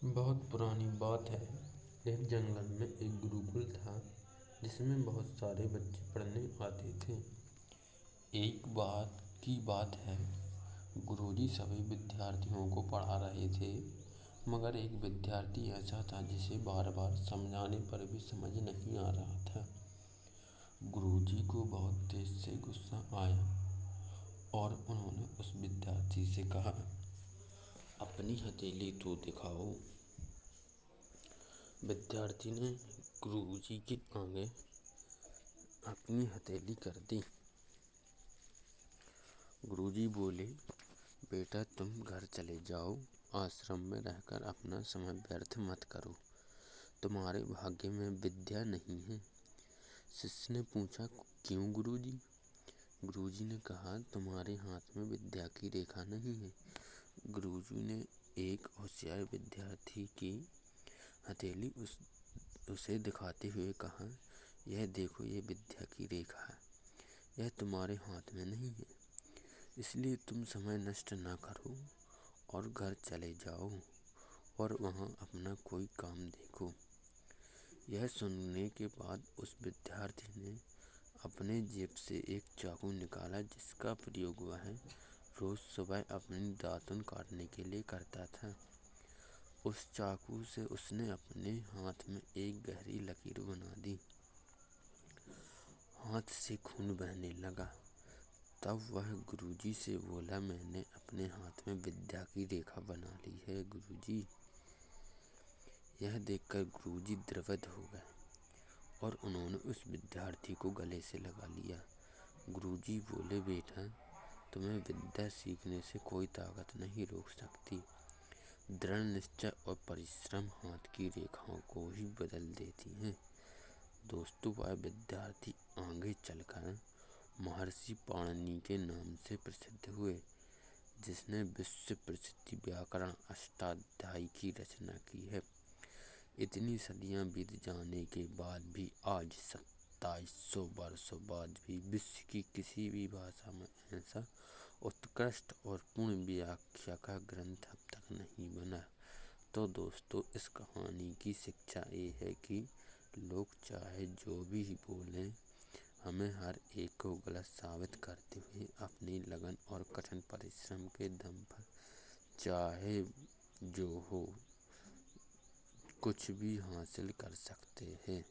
बहुत पुरानी बात है। एक जंगल में एक गुरुकुल था जिसमें बहुत सारे बच्चे पढ़ने आते थे। एक बार की बात है, गुरुजी सभी विद्यार्थियों को पढ़ा रहे थे, मगर एक विद्यार्थी ऐसा था जिसे बार बार समझाने पर भी समझ नहीं आ रहा था। गुरुजी को बहुत तेज से गुस्सा आया और उन्होंने उस विद्यार्थी से कहा, अपनी हथेली तो दिखाओ। विद्यार्थी ने गुरुजी के आगे अपनी हथेली कर दी। गुरुजी बोले, बेटा तुम घर चले जाओ, आश्रम में रहकर अपना समय व्यर्थ मत करो, तुम्हारे भाग्य में विद्या नहीं है। शिष्य ने पूछा, क्यों गुरुजी? गुरुजी ने कहा, तुम्हारे हाथ में विद्या की रेखा नहीं है। गुरुजी ने एक होशियार विद्यार्थी की हथेली उसे दिखाते हुए कहा, यह देखो, ये विद्या की रेखा है, यह तुम्हारे हाथ में नहीं है, इसलिए तुम समय नष्ट न करो और घर चले जाओ और वहाँ अपना कोई काम देखो। यह सुनने के बाद उस विद्यार्थी ने अपने जेब से एक चाकू निकाला जिसका प्रयोग वह रोज सुबह अपनी दातुन काटने के लिए करता था। उस चाकू से उसने अपने हाथ में एक गहरी लकीर बना दी। हाथ से खून बहने लगा। तब वह गुरुजी से बोला, मैंने अपने हाथ में विद्या की रेखा बना ली है गुरुजी। यह देखकर गुरुजी द्रवित हो गए और उन्होंने उस विद्यार्थी को गले से लगा लिया। गुरुजी बोले, बेटा तुम्हें विद्या सीखने से कोई ताकत नहीं रोक सकती। दृढ़ निश्चय और परिश्रम हाथ की रेखाओं को ही बदल देती हैं। दोस्तों, वह विद्यार्थी आगे चलकर महर्षि पाणिनि के नाम से प्रसिद्ध हुए, जिसने विश्व प्रसिद्ध व्याकरण अष्टाध्यायी की रचना की है। इतनी सदियां बीत जाने के बाद भी आज 2700 वर्षों बाद भी विश्व की किसी भी भाषा में ऐसा उत्कृष्ट और पूर्ण व्याख्या का ग्रंथ अब तक नहीं बना। तो दोस्तों, इस कहानी की शिक्षा ये है कि लोग चाहे जो भी बोलें, हमें हर एक को गलत साबित करते हुए अपनी लगन और कठिन परिश्रम के दम पर चाहे जो हो कुछ भी हासिल कर सकते हैं।